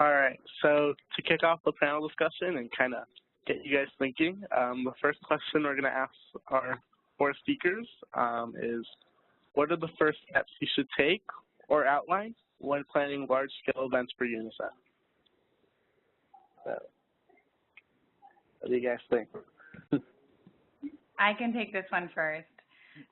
All right, so to kick off the panel discussion and kind of get you guys thinking, the first question we're going to ask our 4 speakers is, what are the first steps you should take or outline when planning large-scale events for UNICEF? So, what do you guys think? I can take this one first.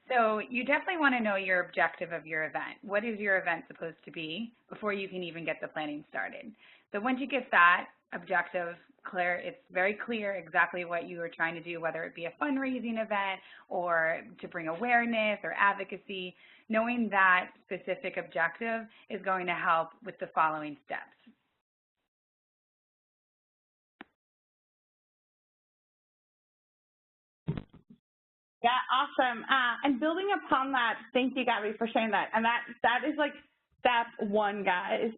So you definitely want to know your objective of your event. What is your event supposed to be before you can even get the planning started? So once you get that objective clear, it's very clear exactly what you are trying to do, whether it be a fundraising event or to bring awareness or advocacy. Knowing that specific objective is going to help with the following steps. Yeah, awesome. And building upon that, thank you, Gabby, for sharing that. And that is like step 1, guys.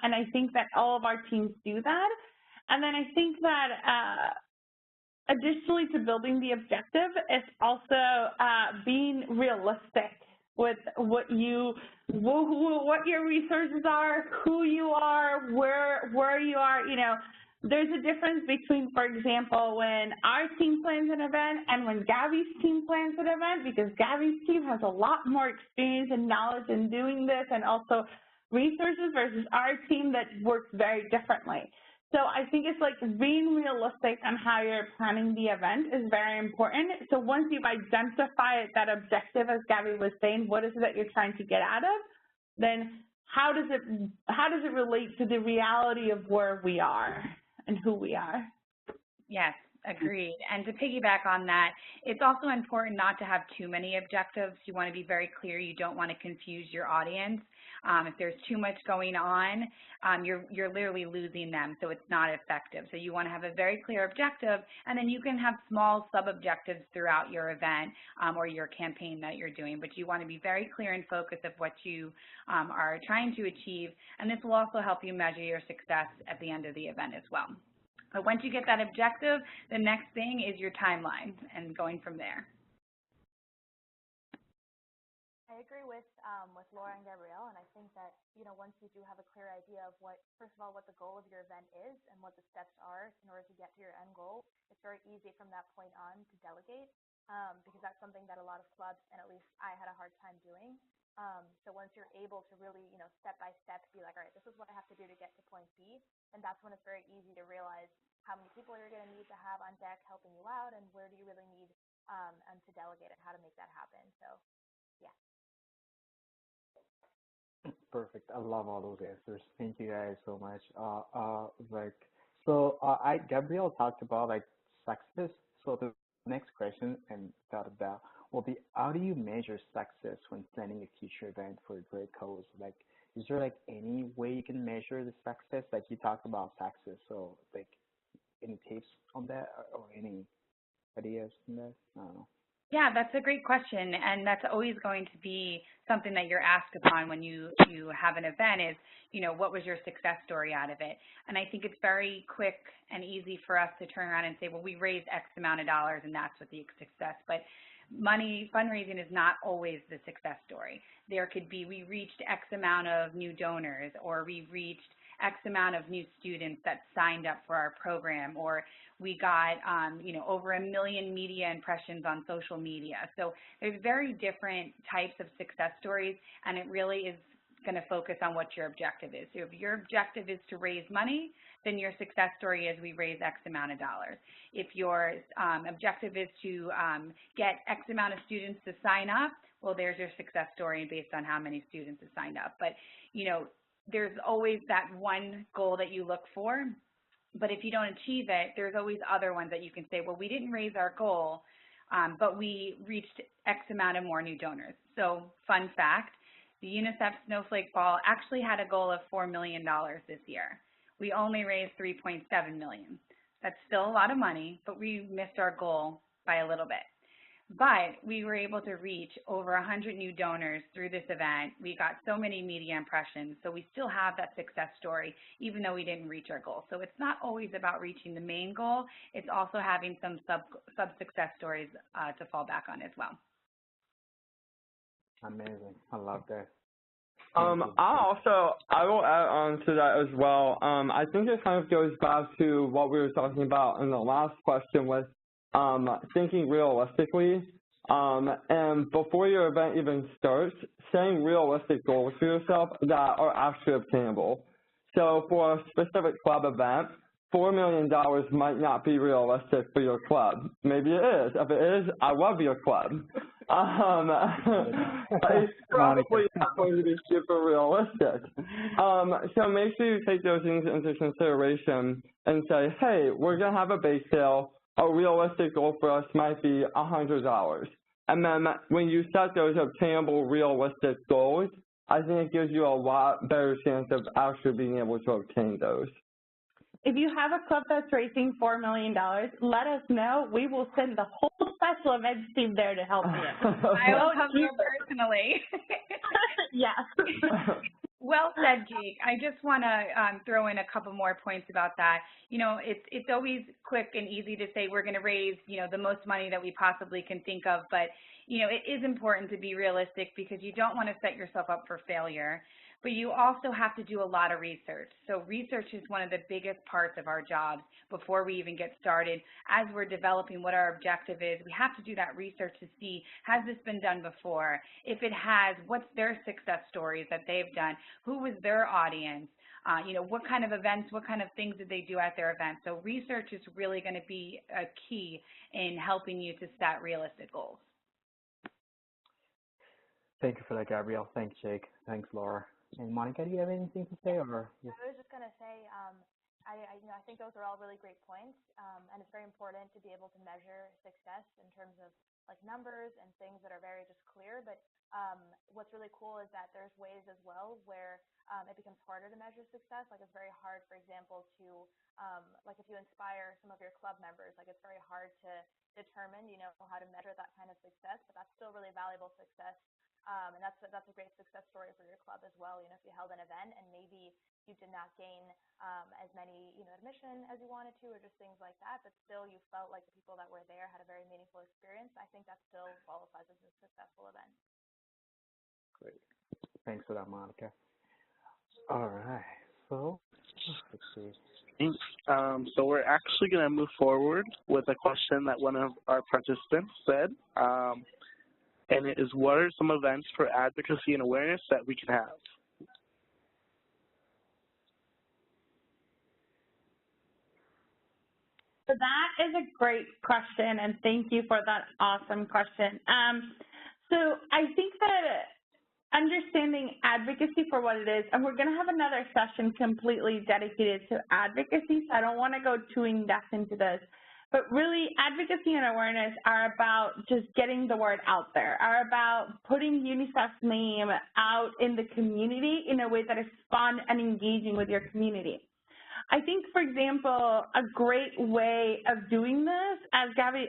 And I think that all of our teams do that. And then I think that additionally to building the objective, it's also being realistic with what your resources are, who you are, where you are. You know, there's a difference between, for example, when our team plans an event and when Gabby's team plans an event, because Gabby's team has a lot more experience and knowledge in doing this, and also resources versus our team that works very differently. So I think it's like being realistic on how you're planning the event is very important. So once you've identified that objective, as Gabby was saying, what is it that you're trying to get out of, then how does it relate to the reality of where we are and who we are? Yes, agreed. And to piggyback on that, it's also important not to have too many objectives. You want to be very clear. You don't want to confuse your audience. If there's too much going on, you're literally losing them, so it's not effective. So you want to have a very clear objective, and then you can have small sub-objectives throughout your event or your campaign that you're doing. But you want to be very clear and focused of what you are trying to achieve, and this will also help you measure your success at the end of the event as well. But once you get that objective, the next thing is your timeline and going from there. I agree with Laura and Gabrielle, and I think that, you know, once you do have a clear idea of what, first of all, what the goal of your event is and what the steps are in order to get to your end goal, it's very easy from that point on to delegate, because that's something that a lot of clubs, and at least I had a hard time doing. So once you're able to really, you know, step by step be like, all right, this is what I have to do to get to point B, and that's when it's very easy to realize how many people you're going to need to have on deck helping you out, and where do you really need and to delegate and how to make that happen. So, yeah. Perfect. I love all those answers. Thank you guys so much. Gabrielle talked about like success. So the next question and that will be, how do you measure success when planning a future event for a great cause? Like, is there like any way you can measure the success? Like you talked about success, so like any tips on that or any ideas on that? I don't know. Yeah, that's a great question, and that's always going to be something that you're asked upon when you have an event is, you know, what was your success story out of it? And I think it's very quick and easy for us to turn around and say, well, we raised X amount of dollars and that's what the success. But fundraising is not always the success story. There could be, we reached X amount of new donors, or we reached X amount of new students that signed up for our program, or we got, you know, over 1 million media impressions on social media. So there's very different types of success stories, and it really is going to focus on what your objective is. So if your objective is to raise money, then your success story is we raise X amount of dollars. If your objective is to get X amount of students to sign up, well, there's your success story based on how many students have signed up. But, you know, there's always that one goal that you look for, but if you don't achieve it, there's always other ones that you can say, well, we didn't raise our goal, but we reached X amount of more new donors. So fun fact, the Unicef Snowflake Ball actually had a goal of $4 million this year. We only raised $3.7 million. That's still a lot of money, but we missed our goal by a little bit. But we were able to reach over 100 new donors through this event. We got so many media impressions, so we still have that success story, even though we didn't reach our goal. So it's not always about reaching the main goal. It's also having some sub-success stories to fall back on as well. Amazing. I love that. I will add on to that as well. I think it kind of goes back to what we were talking about in the last question with thinking realistically. And before your event even starts, setting realistic goals for yourself that are actually obtainable. So for a specific club event, $4 million might not be realistic for your club. Maybe it is. If it is, I love your club. It's probably not going to be super realistic. So make sure you take those things into consideration and say, hey, we're going to have a bake sale. A realistic goal for us might be $100. And then when you set those obtainable, realistic goals, I think it gives you a lot better chance of actually being able to obtain those. If you have a club that's raising $4 million, let us know. We will send the whole special events team there to help you. I will come here personally. Yes. Well said, Jake. I just want to throw in a couple more points about that. You know, it's always quick and easy to say we're going to raise, you know, the most money that we possibly can think of, but, you know, it is important to be realistic because you don't want to set yourself up for failure. But you also have to do a lot of research. So research is one of the biggest parts of our jobs before we even get started. As we're developing what our objective is, we have to do that research to see, has this been done before? If it has, what's their success stories that they've done? Who was their audience? You know, what kind of events, what kind of things did they do at their events? So research is really going to be a key in helping you to set realistic goals. Thank you for that, Gabrielle. Thanks, Jake. Thanks, Laura. And Monica, do you have anything to say? Or I was just going to say, I think those are all really great points, and it's very important to be able to measure success in terms of like numbers and things that are very just clear. But what's really cool is that there's ways as well where it becomes harder to measure success. Like it's very hard, for example, to like if you inspire some of your club members, like it's very hard to determine, you know, how to measure that kind of success, but that's still really valuable success. And that's a great success story for your club as well. You know, if you held an event and maybe you did not gain as many, you know, admission as you wanted to, or just things like that, but still you felt like the people that were there had a very meaningful experience, I think that still qualifies as a successful event. Great. Thanks for that, Monica. All right. So let's see. So we're actually going to move forward with a question that one of our participants said. And it is, what are some events for advocacy and awareness that we can have? So that is a great question, and thank you for that awesome question. So I think that understanding advocacy for what it is, and we're going to have another session completely dedicated to advocacy, so I don't want to go too in-depth into this. But really, advocacy and awareness are about just getting the word out there, are about putting UNICEF's name out in the community in a way that is fun and engaging with your community. I think, for example, a great way of doing this, as Gabby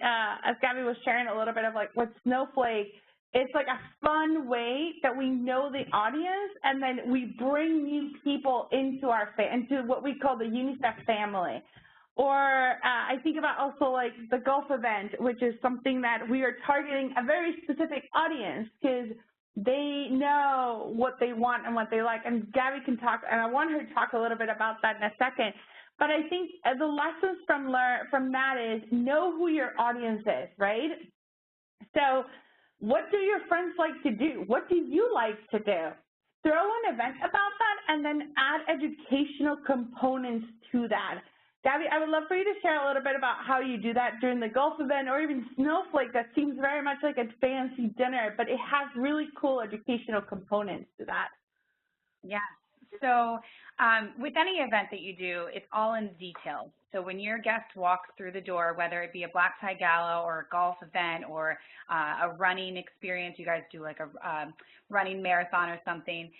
was sharing a little bit of like with Snowflake, it's like a fun way that we know the audience, and then we bring new people into into what we call the UNICEF family. Or I think about also like the golf event, which is something that we are targeting a very specific audience because they know what they want and what they like. And Gabby can talk, and I want her to talk a little bit about that in a second. But I think the lessons from that is know who your audience is, right? So what do your friends like to do? What do you like to do? Throw an event about that and then add educational components to that. Gabby, I would love for you to share a little bit about how you do that during the golf event or even Snowflake. That seems very much like a fancy dinner, but it has really cool educational components to that. Yeah. So with any event that you do, it's all in detail. So when your guest walks through the door, whether it be a black tie gala or a golf event or a running experience, you guys do like a running marathon or something,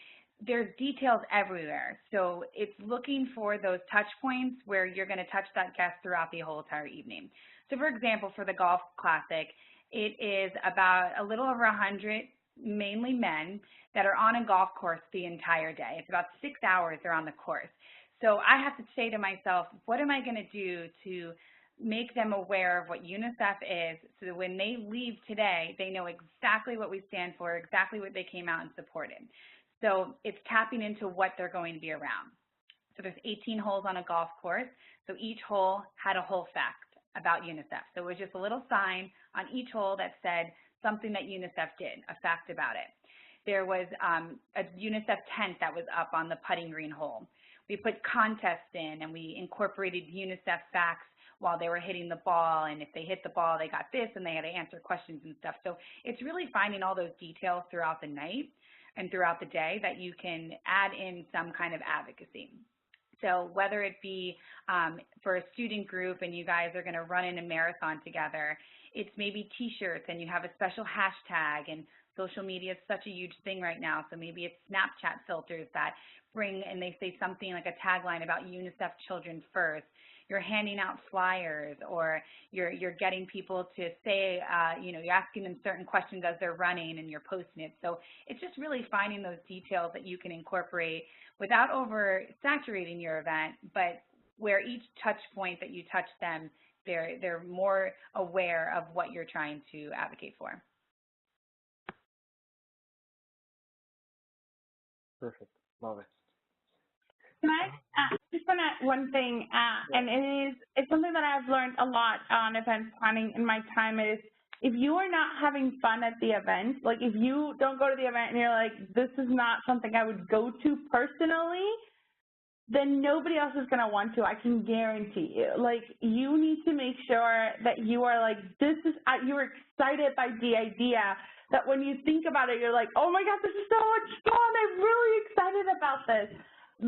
there's details everywhere. So it's looking for those touch points where you're going to touch that guest throughout the whole entire evening. So for example, for the Golf Classic, it is about a little over 100, mainly men, that are on a golf course the entire day. It's about 6 hours they're on the course. So I have to say to myself, what am I going to do to make them aware of what UNICEF is so that when they leave today, they know exactly what we stand for, exactly what they came out and supported. So it's tapping into what they're going to be around. So there's 18 holes on a golf course. So each hole had a whole fact about UNICEF. So it was just a little sign on each hole that said something that UNICEF did, a fact about it. There was a UNICEF tent that was up on the putting green hole. We put contests in, and we incorporated UNICEF facts while they were hitting the ball, and if they hit the ball, they got this, and they had to answer questions and stuff. So it's really finding all those details throughout the night and throughout the day that you can add in some kind of advocacy. So whether it be for a student group and you guys are going to run in a marathon together, it's maybe T-shirts and you have a special hashtag, and social media is such a huge thing right now, so maybe it's Snapchat filters that bring, and they say something like a tagline about UNICEF Children First. You're handing out flyers, or you're getting people to say, you're asking them certain questions as they're running and you're posting it. So it's just really finding those details that you can incorporate without oversaturating your event, but where each touch point that you touch them, they're more aware of what you're trying to advocate for. Perfect. Love it. Can I just want to add one thing, and it's something that I've learned a lot on event planning in my time is if you are not having fun at the event, like if you don't go to the event and you're like, this is not something I would go to personally, then nobody else is going to want to, I can guarantee you. Like, you need to make sure that you are like, you're excited by the idea, that when you think about it, you're like, oh my God, this is so much fun, I'm really excited about this.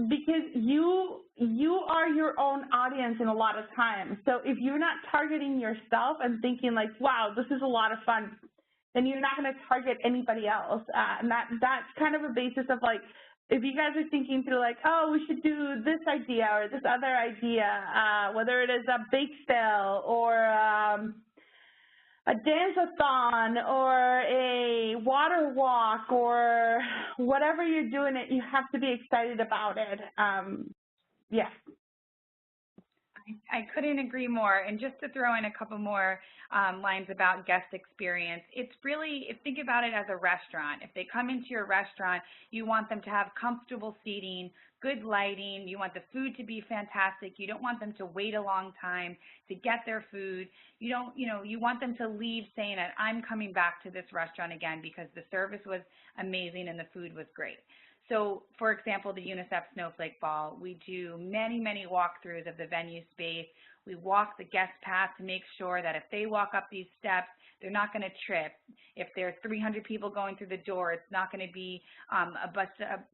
Because you are your own audience in a lot of times. So if you're not targeting yourself and thinking like, wow, this is a lot of fun, then you're not going to target anybody else. And that's kind of a basis of like, if you guys are thinking through like, oh, we should do this idea or this other idea, whether it is a bake sale or a dance-a-thon or a water walk or whatever you're doing, you have to be excited about it. Yeah. I couldn't agree more. And just to throw in a couple more lines about guest experience, it's really, think about it as a restaurant. If they come into your restaurant, you want them to have comfortable seating, good lighting, you want the food to be fantastic, you don't want them to wait a long time to get their food, you want them to leave saying that I'm coming back to this restaurant again because the service was amazing and the food was great. So, for example, the UNICEF Snowflake Ball, we do many, many walkthroughs of the venue space. We walk the guest path to make sure that if they walk up these steps, they're not going to trip. If there's 300 people going through the door, it's not going to be a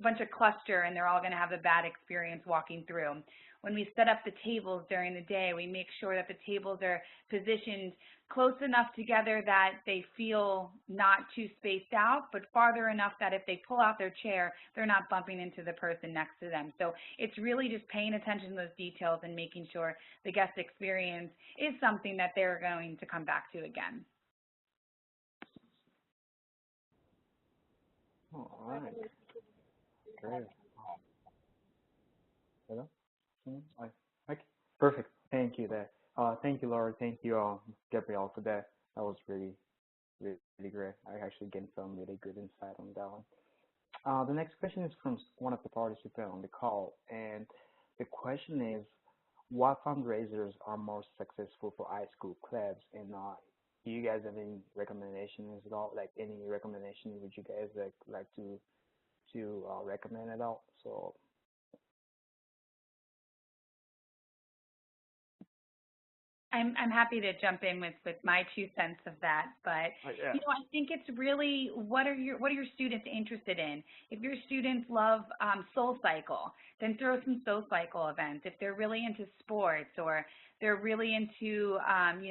bunch of cluster and they're all going to have a bad experience walking through. When we set up the tables during the day, we make sure that the tables are positioned close enough together that they feel not too spaced out, but farther enough that if they pull out their chair, they're not bumping into the person next to them. So it's really just paying attention to those details and making sure the guest experience is something that they're going to come back to again. All right. Great. Hello? Okay. Perfect. Thank you. Thank you, Laura. Thank you, Gabrielle, for that. That was really, really great. I actually gained some really good insight on that one. The next question is from one of the participants on the call, and the question is, what fundraisers are most successful for high school clubs? And do you guys have any recommendations at all? Like any recommendation would you guys like to recommend at all? So. I'm happy to jump in with my 2 cents of that, but Yeah. I think it's really what are your students interested in? If your students love Soul Cycle, then throw some Soul Cycle events. If they're really into sports or they're really into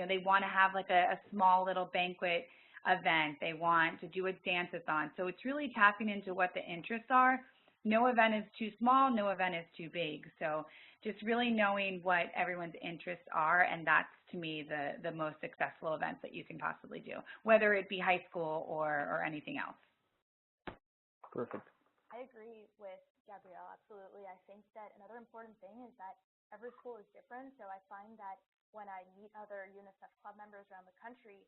they want to have like a small little banquet event, they want to do a dance-a-thon. So it's really tapping into what the interests are. No event is too small, no event is too big. So just really knowing what everyone's interests are, and that's, to me, the most successful events that you can possibly do, whether it be high school or anything else. Perfect. I agree with Gabrielle, absolutely. I think that another important thing is that every school is different, so I find that when I meet other UNICEF club members around the country,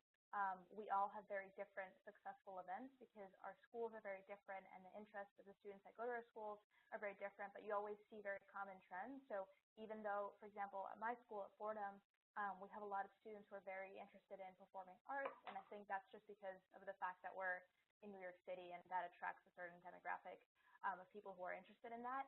we all have very different successful events because our schools are very different and the interests of the students that go to our schools are very different, but you always see very common trends. So even though, for example, at my school at Fordham, we have a lot of students who are very interested in performing arts, and I think that's just because of the fact that we're in New York City and that attracts a certain demographic of people who are interested in that.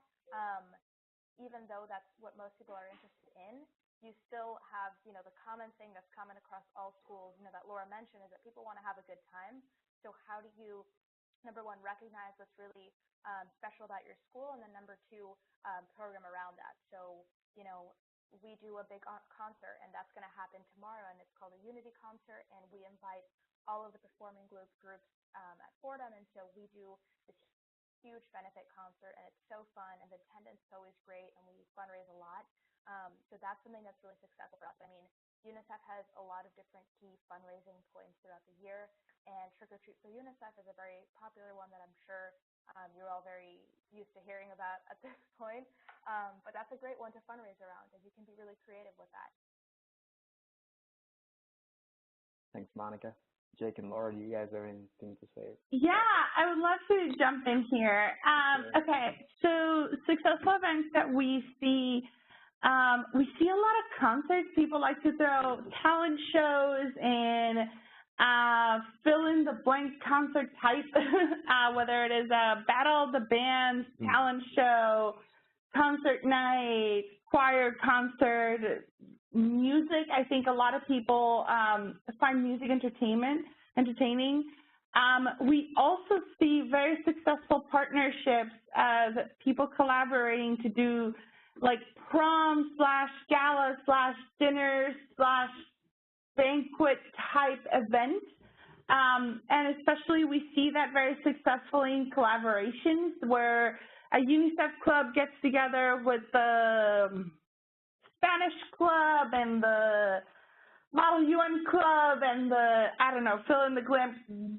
Even though that's what most people are interested in, you still have, the common thing that's common across all schools, that Laura mentioned, is that people want to have a good time. So how do you, number one, recognize what's really special about your school, and then number two, program around that. So, we do a big concert, and that's going to happen tomorrow, and it's called a Unity Concert, and we invite all of the performing groups at Fordham, and so we do this huge benefit concert, and it's so fun, and the attendance is always great, and we fundraise a lot. So that's something that's really successful for us. I mean, UNICEF has a lot of different key fundraising points throughout the year, and Trick or Treat for UNICEF is a very popular one that I'm sure you're all very used to hearing about at this point. But that's a great one to fundraise around, and you can be really creative with that. Thanks, Monica. Jake and Laura, do you guys have anything to say? Yeah, I would love to jump in here. Okay, so successful events that we see a lot of concerts. People like to throw talent shows and fill in the blank concert type, whether it is a battle of the bands, talent show, concert night, choir concert, music. I think a lot of people find music entertaining. We also see very successful partnerships of people collaborating to do like prom/gala/dinner/banquet type event. And especially we see that very successfully in collaborations where a UNICEF club gets together with the Spanish club and the Model UN club and the, fill in the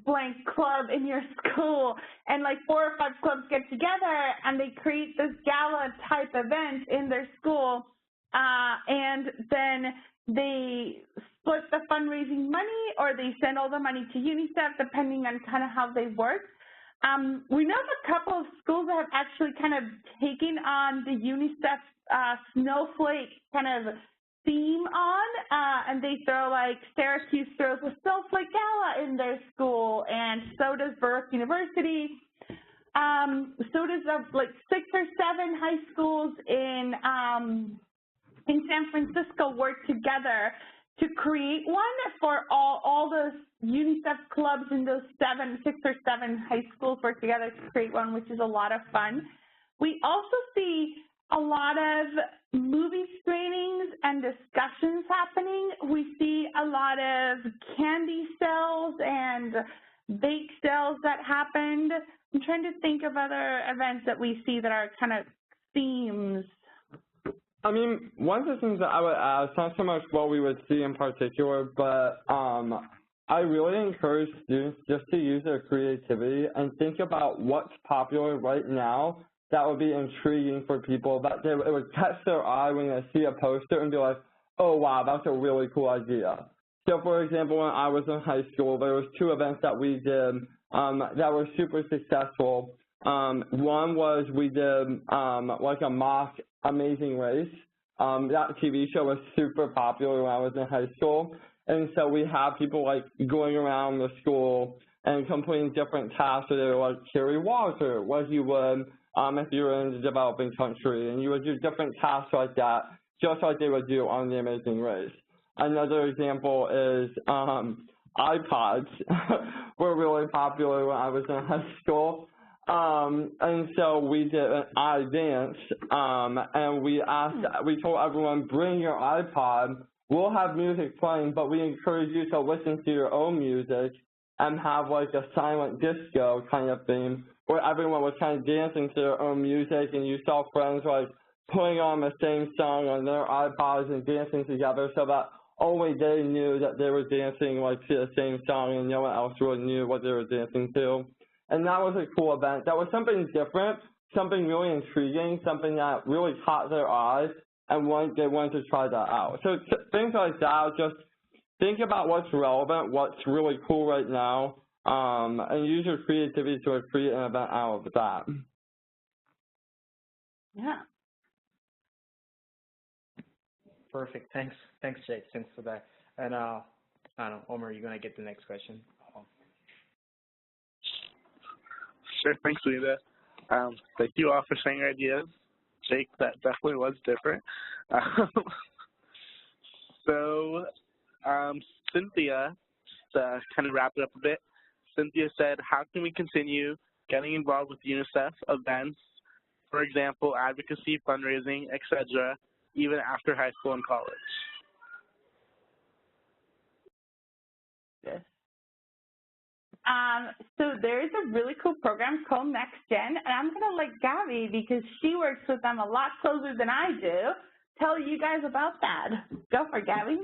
blank club in your school, and like 4 or 5 clubs get together and they create this gala type event in their school, and then they split the fundraising money or they send all the money to UNICEF depending on kind of how they work. We know of a couple of schools that have actually kind of taken on the UNICEF snowflake kind of theme on, and they throw like Syracuse throws a snowflake gala in their school, and so does Baruch University. So does like 6 or 7 high schools in San Francisco work together to create one for all those UNICEF clubs in those 6 or 7 high schools work together to create one, which is a lot of fun. We also see a lot of movie screenings and discussions happening. We see a lot of candy sales and bake sales that happened. I'm trying to think of other events that we see that are kind of themes. I mean, one of the things that I would add, it's not so much what we would see in particular, but I really encourage students just to use their creativity and think about what's popular right now that would be intriguing for people, that it would catch their eye when they see a poster and be like, oh, wow, that's a really cool idea. So, for example, when I was in high school, there was 2 events that we did that were super successful. One was we did like a mock Amazing Race. That TV show was super popular when I was in high school. And so we have people like going around the school and completing different tasks. So they were like carry water, what you would if you were in a developing country. And you would do different tasks like that, just like they would do on The Amazing Race. Another example is iPods were really popular when I was in high school. And so we did an iDance, and we told everyone, bring your iPod. We'll have music playing, but we encourage you to listen to your own music and have like a silent disco kind of theme where everyone was kind of dancing to their own music, and you saw friends like putting on the same song on their iPods and dancing together so that only they knew that they were dancing like to the same song and no one else really knew what they were dancing to. And that was a cool event. That was something different, something really intriguing, something that really caught their eyes, and they want to try that out. So things like that, just think about what's relevant, what's really cool right now, and use your creativity to create an event out of that. Yeah. Perfect. Thanks, Jake. Thanks for that. And I don't know, Omer, you're gonna get the next question. Sure. Thanks, Lita. Thank you all for sharing your ideas. Jake, that definitely was different. So, Cynthia, to kind of wrap it up a bit, Cynthia said, how can we continue getting involved with UNICEF events, for example, advocacy, fundraising, etc., even after high school and college? Yes. So there's a really cool program called Nextgen, and I'm going to let Gabby, because she works with them a lot closer than I do, tell you guys about that. Go for it, Gabby.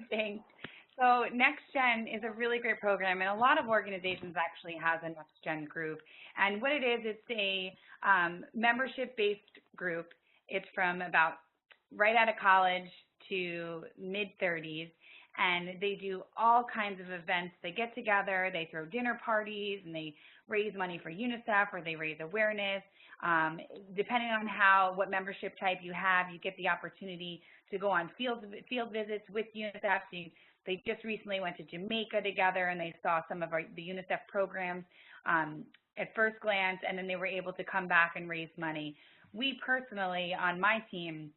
Thanks. So Nextgen is a really great program, and a lot of organizations actually has a Nextgen group. And what it is, it's a membership-based group. It's from about right out of college to mid-30s, and they do all kinds of events. They get together, they throw dinner parties, and they raise money for UNICEF, or they raise awareness. Depending on what membership type you have, you get the opportunity to go on field visits with UNICEF. So they just recently went to Jamaica together, and they saw some of the UNICEF programs at first glance, and then they were able to come back and raise money. We personally, on my team,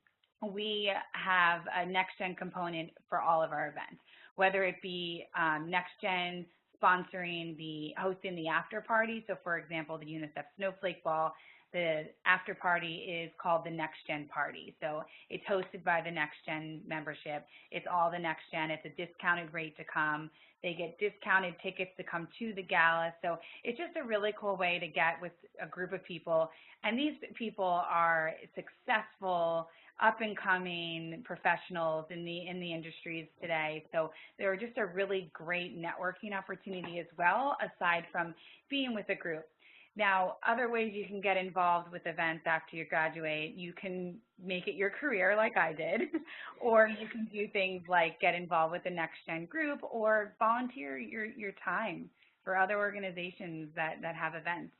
we have a Nextgen component for all of our events, whether it be Nextgen hosting the after party. So for example, the UNICEF Snowflake Ball, the after party is called the Nextgen Party. So it's hosted by the Nextgen membership. It's all the Nextgen. It's a discounted rate to come. They get discounted tickets to come to the gala. So it's just a really cool way to get with a group of people. And these people are successful, up-and-coming professionals in the industries today. So they're just a really great networking opportunity as well, aside from being with a group. Now, other ways you can get involved with events after you graduate, you can make it your career like I did, or you can do things like get involved with the Nextgen group or volunteer your time for other organizations that have events.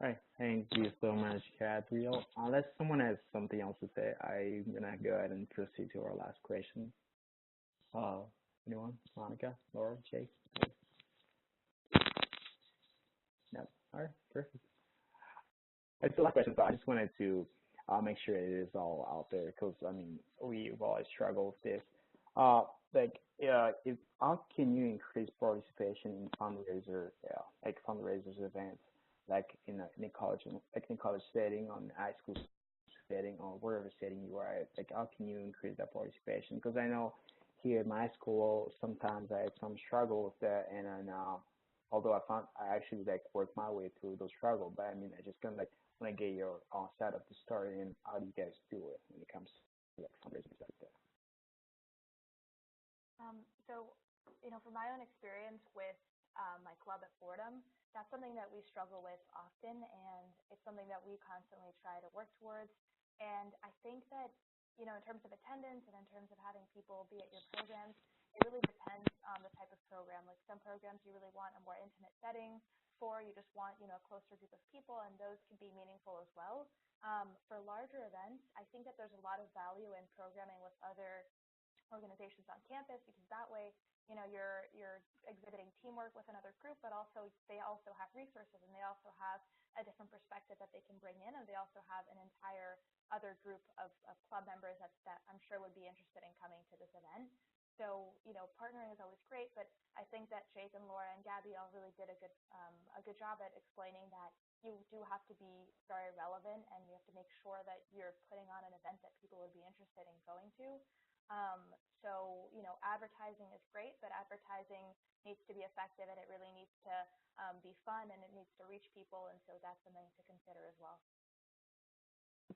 All right, thank you so much, Gabrielle. Unless someone has something else to say, I'm gonna go ahead and proceed to our last question. Anyone? Monica, Laura, Jake? No. All right, perfect. It's the last question, so I just wanted to make sure it is all out there, because I mean we've always struggled with this. How can you increase participation in fundraisers events, like in a college setting, on high school setting, or wherever setting you are at? Like, how can you increase that participation? Because I know here at my school, sometimes I had some struggle with that, and then although I actually worked my way through those struggles, but I mean, I just kind of want to get your setup to start, and how do you guys do it when it comes to fundraising like that? So, from my own experience with my club at Fordham, that's something that we struggle with often, and it's something that we constantly try to work towards. And I think that, in terms of attendance and in terms of having people be at your programs, it really depends on the type of program. Like, some programs you really want a more intimate setting for, you just want, a closer group of people, and those can be meaningful as well. For larger events, I think that there's a lot of value in programming with other organizations on campus, because that way, you're exhibiting teamwork with another group, but also they also have resources, and they also have a different perspective that they can bring in, and they also have an entire other group of club members that I'm sure would be interested in coming to this event. So, partnering is always great, but I think that Jake and Laura and Gabby all really did a good job at explaining that you do have to be very relevant, and you have to make sure that you're putting on an event that people would be interested in going to. So, advertising is great, but advertising needs to be effective, and it really needs to be fun, and it needs to reach people, and so that's something to consider as well.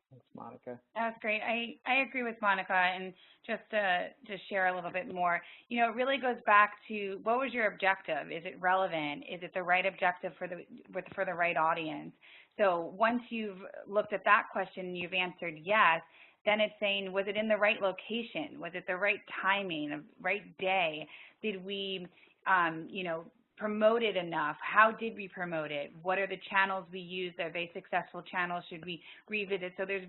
Thanks, Monica. That's great. I agree with Monica, and just to share a little bit more, you know, it really goes back to what was your objective? Is it relevant? Is it the right objective for the right audience? So once you've looked at that question and you've answered yes, then it's saying, was it in the right location? Was it the right timing, right day? Did we, you know, promote it enough? How did we promote it? What are the channels we used? Are they successful channels? Should we revisit? So there's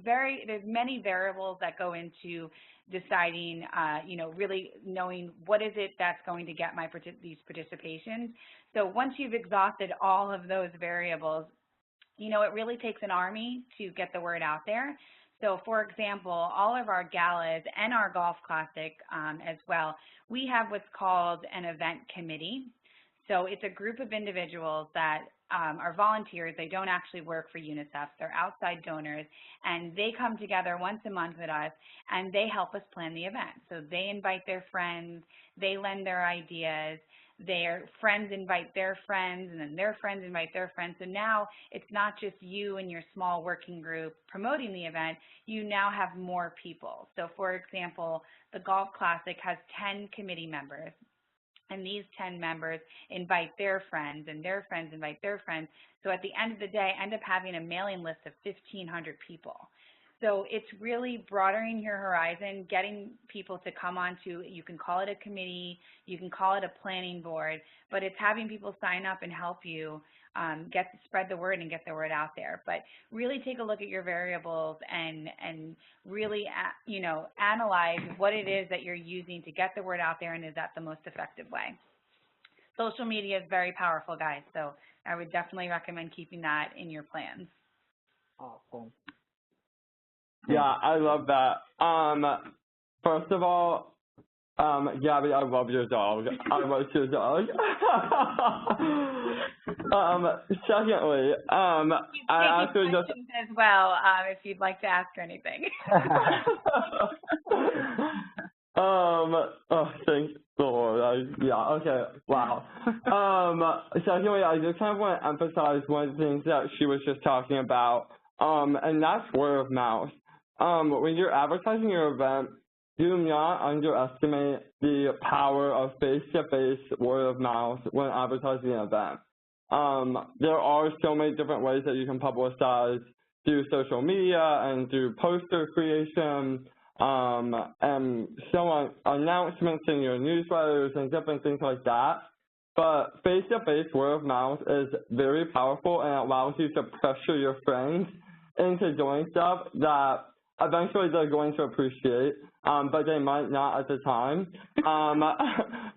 many variables that go into deciding, you know, really knowing what is it that's going to get these participations. So once you've exhausted all of those variables, you know, it really takes an army to get the word out there. So, for example, all of our galas and our golf classic as well, we have what's called an event committee. So it's a group of individuals that are volunteers. They don't actually work for Unicef. They're outside donors, and they come together once a month with us, and they help us plan the event. So they invite their friends, they lend their ideas, their friends invite their friends, and then their friends invite their friends. So now it's not just you and your small working group promoting the event. You now have more people. So, for example, the Golf Classic has 10 committee members. And these 10 members invite their friends, and their friends invite their friends. So at the end of the day, end up having a mailing list of 1,500 people. So it's really broadening your horizon, getting people to come on to, you can call it a committee, you can call it a planning board, but it's having people sign up and help you spread the word and get the word out there. But really take a look at your variables and really, you know, analyze what it is that you're using to get the word out there, and is that the most effective way. Social media is very powerful, guys, so I would definitely recommend keeping that in your plans. Awesome. Yeah, I love that. First of all, Gabby, I love your dog. I love your dog. Secondly, I actually just as well, if you'd like to ask her anything. Oh, thank the Lord. Yeah, okay, wow. Secondly, I just kind of want to emphasize one of the things that she was just talking about, and that's word of mouth. When you're advertising your event, do not underestimate the power of face-to-face word of mouth when advertising an event. There are so many different ways that you can publicize through social media and through poster creation, and so on, announcements in your newsletters and different things like that. But face-to-face word of mouth is very powerful and allows you to pressure your friends into doing stuff that eventually they're going to appreciate, but they might not at the time.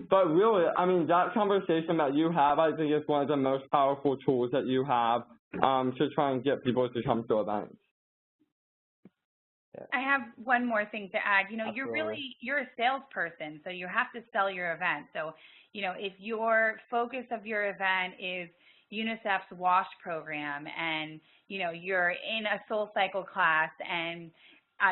But really, I mean, that conversation that you have, I think, is one of the most powerful tools that you have to try and get people to come to events. I have one more thing to add. You know, Absolutely. you're a salesperson, so you have to sell your event. So, you know, if your focus of your event is UNICEF's WASH program, and, you know, you're in a SoulCycle class, and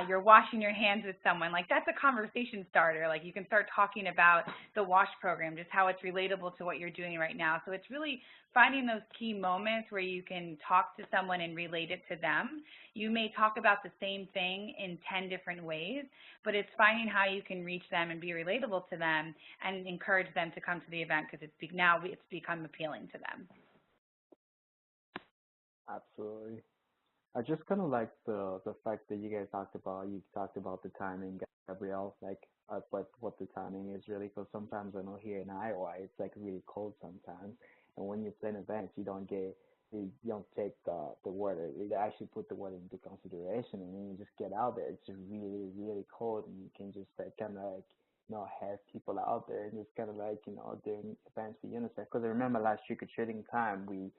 you're washing your hands with someone, like, that's a conversation starter. Like, you can start talking about the WASH program, just how it's relatable to what you're doing right now. So it's really finding those key moments where you can talk to someone and relate it to them. You may talk about the same thing in 10 different ways, but it's finding how you can reach them and be relatable to them and encourage them to come to the event, because now it's become appealing to them. Absolutely. I just kind of like the fact that you guys talked about the timing, Gabrielle, like what the timing is really, because sometimes I know here in Iowa it's like really cold sometimes, and when you plan events you don't take the weather, you actually put the weather into consideration, and then you just get out there. It's really, really cold, and you can just like kind of like, you know, have people out there and just kind of like, you know, doing events for UNICEF. Because I remember last trick-or-treating time we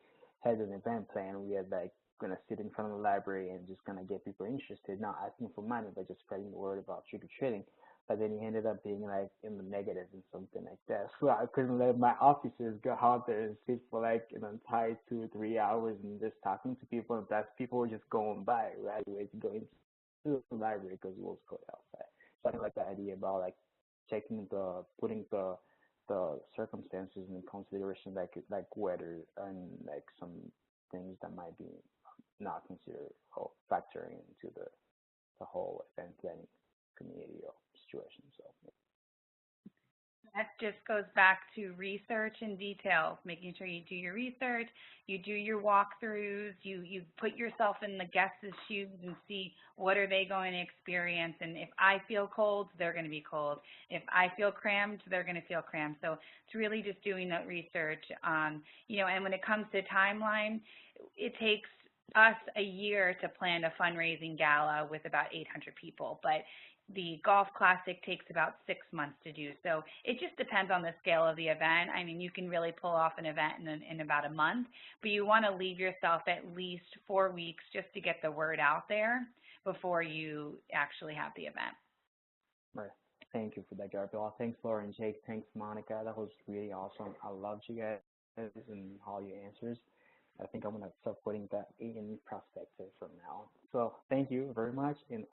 had an event plan. We had like gonna sit in front of the library and just gonna get people interested, not asking for money, but just spreading the word about trick-or-treating. But then he ended up being like in the negative and something like that. So I couldn't let my officers go out there and sit for like an entire 2 or 3 hours and just talking to people, and plus people were just going by, right? Going to the library because it was cold outside. So I think like the idea about like putting the circumstances in consideration, like weather and like some things that might be not considered or factoring into the whole event planning community or situation. So. That just goes back to research and details, making sure you do your research, you do your walkthroughs, you put yourself in the guest's shoes and see what are they going to experience. And if I feel cold, they're going to be cold. If I feel crammed, they're going to feel crammed. So it's really just doing that research. You know, and when it comes to timeline, it takes us a year to plan a fundraising gala with about 800 people, but the Golf Classic takes about 6 months to do. So it just depends on the scale of the event. I mean, you can really pull off an event in about a month, but you want to leave yourself at least 4 weeks just to get the word out there before you actually have the event. Right. Thank you for that, Gabrielle. Thanks, Laura and Jake. Thanks, Monica. That was really awesome. I loved you guys and all your answers. I think I'm going to start putting that in perspective from now on. So thank you very much, and